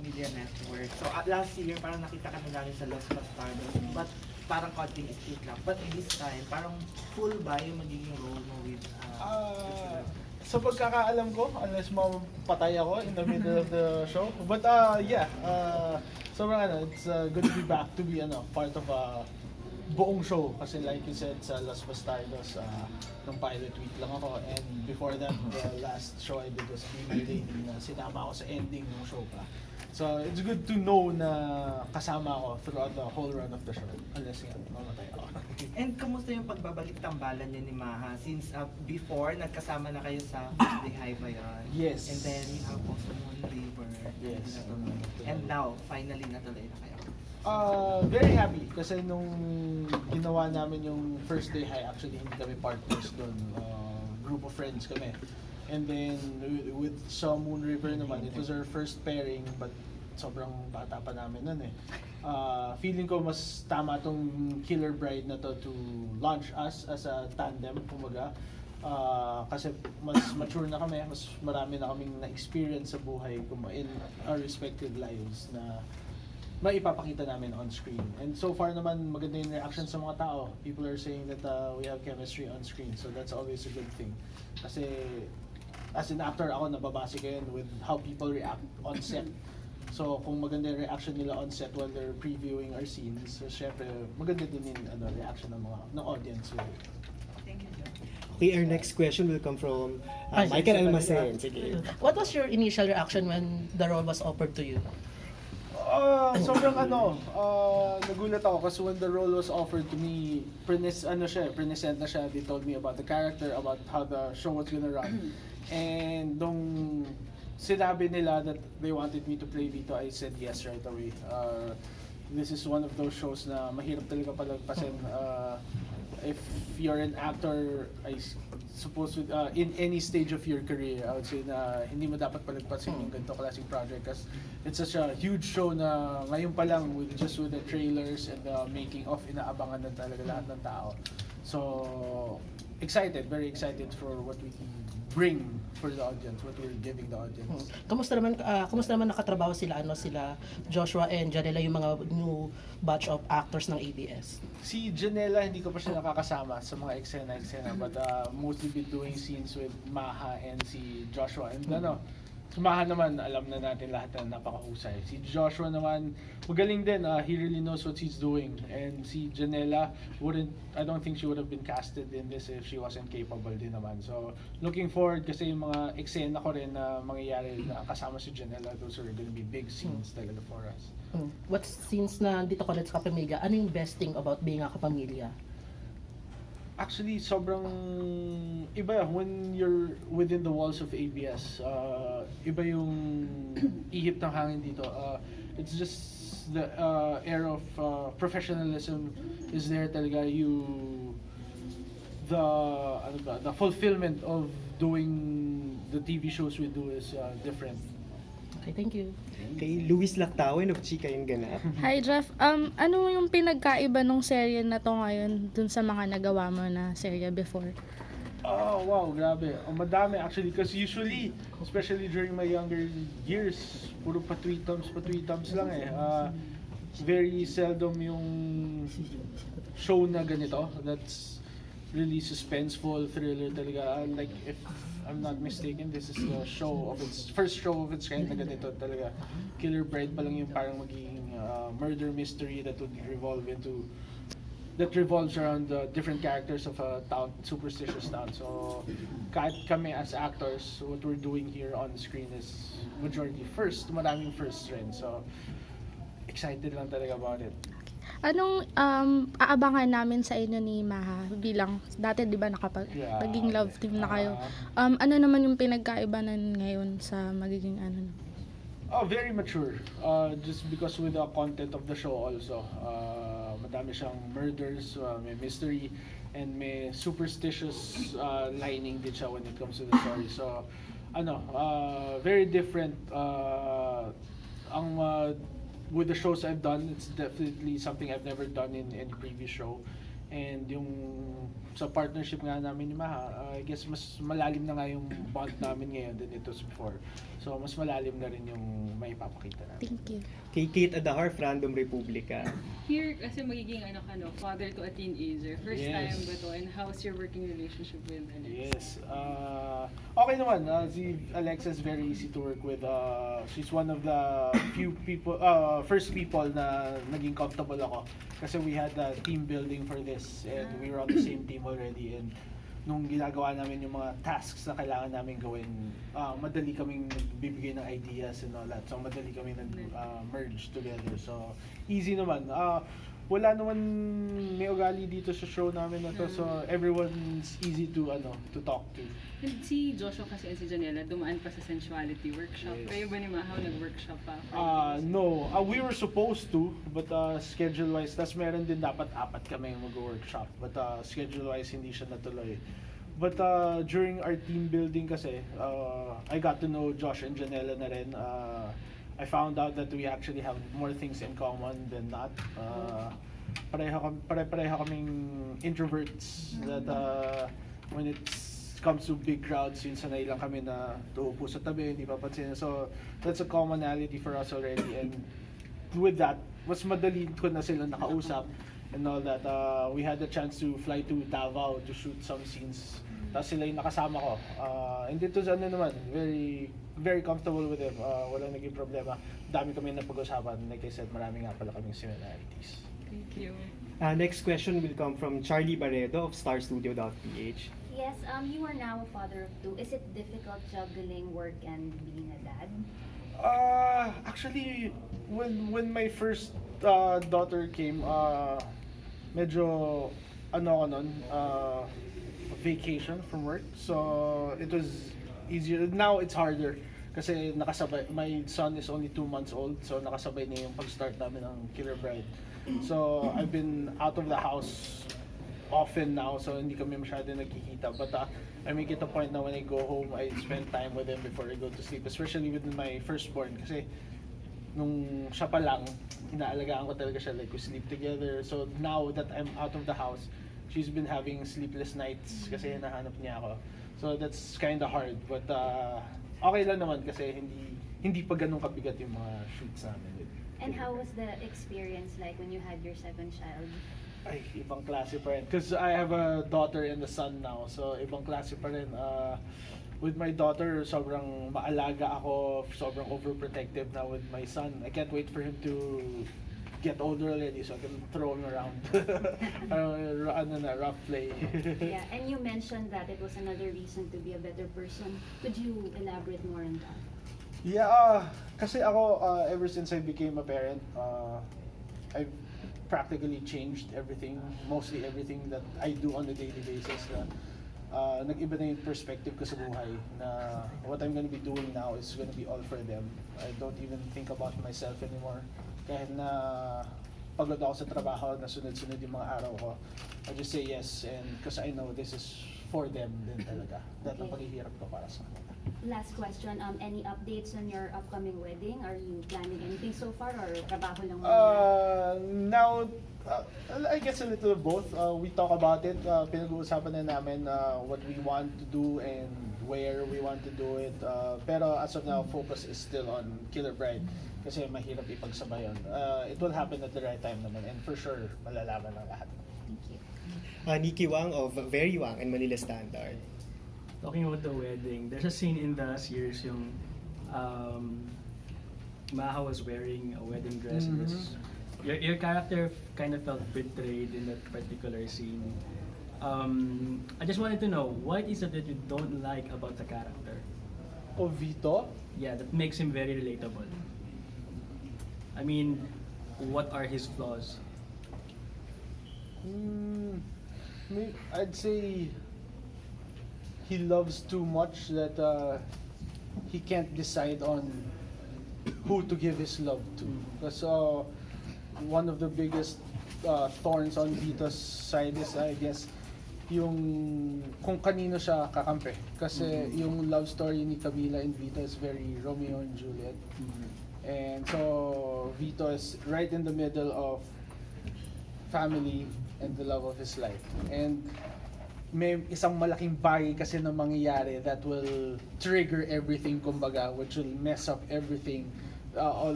Kapamilya Network. So last year, parang nakita kami namin sa Los Bastardos, but parang konting split lang. But this time, parang full ba yung magiging role mo with Sa pagkakaalam ko, unless mapatay ako in the middle of the show. But yeah, sobrang it's good to be back to be part of a buong show. Kasi like you said, sa Los Bastardos, nung pilot week lang ako. And before that, the last show I did was Be My Lady na sinama ako sa ending ng show pa. So it's good to know na kasama ako throughout the whole run of the show. Unless nga, mamatay ako. And kamusta yung pagbabalik tambalan niya ni Maha? Since before, nagkasama na kayo sa First Day High ba yun? Yes. And then you have also Moon River. Yes. And now, finally natuloy na kayo. Very happy kasi nung ginawa namin yung First Day High, actually hindi kami partners doon. Group of friends kami. And then with sa Moon River naman, it was our first pairing but sobrang bata pa namin nun eh. Feeling ko mas tama tong Killer Bride na to launch us as a tandem, kumbaga. Kasi mas mature na kami, mas marami na kaming na-experience sa buhay in our respective lives na maipapakita namin on screen. And so far naman maganda yung reaction sa mga tao. People are saying that we have chemistry on screen, so that's always a good thing. Kasi as an actor ako, nababase ko yun with how people react on set. So kung maganda yung reaction nila on set while they're previewing our scenes, so syempre maganda din yung reaction ng audience. So, Thank you, John. Okay, our next question will come from Ay, Michael sige, Almacen. Sige. What was your initial reaction when the role was offered to you? sobrang nagulat ako kasi when the role was offered to me, present na siya, they told me about the character, about how the show was gonna run. And nung sinabi nila that they wanted me to play Vito, I said yes right away. This is one of those shows na mahirap talaga palagpasin. If you're an actor, I suppose in any stage of your career, I would say na hindi mo dapat palagpasin yung ganito klaseng project kasi it's such a huge show na ngayon pa lang with the trailers and the making of, inaabangan na talaga lahat ng tao. So excited, very excited for what we can bring for the audience, what we're giving the audience. Kamusta naman nakatrabaho sila Joshua and Janela, yung mga new batch of actors ng ABS? Si Janela, hindi ko pa siya nakakasama sa mga eksena, but mostly been doing scenes with Maha and si Joshua. And si Maha naman, alam na natin lahat na napakahusay. Si Joshua naman, magaling din. He really knows what he's doing. And si Janela, I don't think she would have been casted in this if she wasn't capable din naman. So, looking forward kasi yung mga eksena ko rin na mangyayari na kasama si Janela, those are gonna be big scenes talaga for us. What since na dito ka ulit sa Kapamilya, ano yung best thing about being a Kapamilya? Actually, sobrang iba when you're within the walls of ABS. Iba yung ihip ng hangin dito. It's just the air of professionalism is there talaga. The fulfillment of doing the TV shows we do is different. Okay, thank you. Kay Luis Lactawan of Chika yung Ganap. Hi Jeff, ano yung pinagkaiba nung serye na to ngayon dun sa mga nagawa mo na serye before? Oh, wow, grabe. Madami actually because usually, especially during my younger years, puro patweetums lang eh. Very seldom yung show na ganito that's really suspenseful, thriller talaga. Like if I'm not mistaken, this is the first show of its kind na ganito talaga. Killer Bride pa lang yung parang magiging murder mystery that revolves around the different characters of a town, superstitious town. So kahit kami as actors, what we're doing here on screen is majority first, maraming first rin. So excited lang talaga about it. Anong aabangan namin sa inyo ni Maha bilang dati 'di ba naging love team na kayo? Ano naman yung pinagkaiba na ngayon sa magiging ano? Very mature. Just because with the content of the show also. Madami siyang murders, may mystery, and may superstitious lining din siya when it comes to the story. So, very different. With the shows I've done, it's definitely something I've never done in any previous show. And yung sa partnership nga namin ni Maha, I guess mas malalim na nga yung bond namin ngayon than it was before. So mas malalim na rin yung may ipapakita namin. Thank you. Kay Kate Adahar, Random Republica. Here, kasi magiging father to a teenager. First Yes. time ba to? And how's your working relationship with Alex? Yes. Okay naman. Si Alexa is very easy to work with. She's one of the few people, first people na naging comfortable ako. Kasi we had a team building for this and we were on the same team already. And nung ginagawa namin yung mga tasks na kailangan namin gawin, madali kaming nagbibigay ng ideas and all that. So madali kami nag-merge together. So easy naman. Wala naman may ugali dito sa show namin na to. So everyone's easy to talk to. And si Joshua kasi and si Janela dumaan pa sa sensuality workshop. Yes. Kayo ba ni Mahaw nag-workshop pa? No, we were supposed to, but schedule-wise, tas meron din dapat 4 kami mag-workshop. But schedule-wise, hindi siya natuloy. But during our team building kasi, I got to know Josh and Janela na rin. I found out that we actually have more things in common than not. Pare-pareho kaming introverts that when it comes to big crowds, yun sanay lang kami na uupo sa tabi, hindi papansin. So that's a commonality for us already. And with that, mas madali ko na sila nakausap and all that. We had the chance to fly to Davao to shoot some scenes. Tapos sila yung nakasama ko. And dito sa naman, very comfortable with them. Walang naging problema. Dami kami napag-usapan. Like I said, marami nga pala kaming similarities. Thank you. Next question will come from Charlie Barredo of starstudio.ph. Yes, you are now a father of 2. Is it difficult juggling work and being a dad? Actually, when my first daughter came, medyo ako nun, vacation from work. So it was easier. Now it's harder kasi nakasabay. My son is only 2 months old, so nakasabay na yung pag-start namin ng Killer Bride. So I've been out of the house often now, so hindi kami masyado nagkikita. But I make it a point na when I go home, I spend time with him before I go to sleep. Especially with my firstborn kasi nung siya pa lang, inaalagaan ko talaga siya. Like, we sleep together. So now that I'm out of the house, she's been having sleepless nights kasi hinahanap niya ako. So that's kind of hard. But okay lang naman kasi hindi pa ganun kabigat yung mga shoots namin. And how was the experience like when you had your 7th child? Ay, ibang klase pa rin. Because I have a daughter and a son now. So, ibang klase pa rin. With my daughter, sobrang maalaga ako. Sobrang overprotective now with my son. I can't wait for him to get older already so I can throw him around. Rough play. Yeah, and you mentioned that it was another reason to be a better person. Could you elaborate more on that? Yeah, kasi ako, ever since I became a parent, I've practically changed everything, mostly everything that I do on a daily basis. Nag-iba na yung perspective ko sa buhay na what I'm gonna be doing now is gonna be all for them. I don't even think about myself anymore. Kahit na pagod ako sa trabaho, na sunod-sunod yung mga araw ko, I just say yes, and because I know this is for them din talaga. That ang paghihirap ko para sa kanila. Last question, any updates on your upcoming wedding? Are you planning anything so far or trabaho lang muna? Now, I guess a little of both. We talk about it. Pinag-uusapan na namin what we want to do and where we want to do it. Pero as of now, focus is still on Killer Bride kasi mahirap ipagsabay yun. It will happen at the right time naman and for sure, malalaman ng lahat. Thank you. Nikki Wang of Very Wang and Manila Standard. Talking about the wedding, there's a scene in the series yung Maha was wearing a wedding dress. And your character kind of felt betrayed in that particular scene. I just wanted to know, what is it that you don't like about the character? O Vito? Yeah, that makes him very relatable. I mean, what are his flaws? I'd say he loves too much that he can't decide on who to give his love to. Because one of the biggest thorns on Vito's side is, I guess, yung kung kanino siya kakampi. Kasi yung love story ni Camila and Vito is very Romeo and Juliet. And so Vito is right in the middle of family, and the love of his life. And may isang malaking bagay kasi na mangyayari that will trigger everything, kumbaga, which will mess up everything, all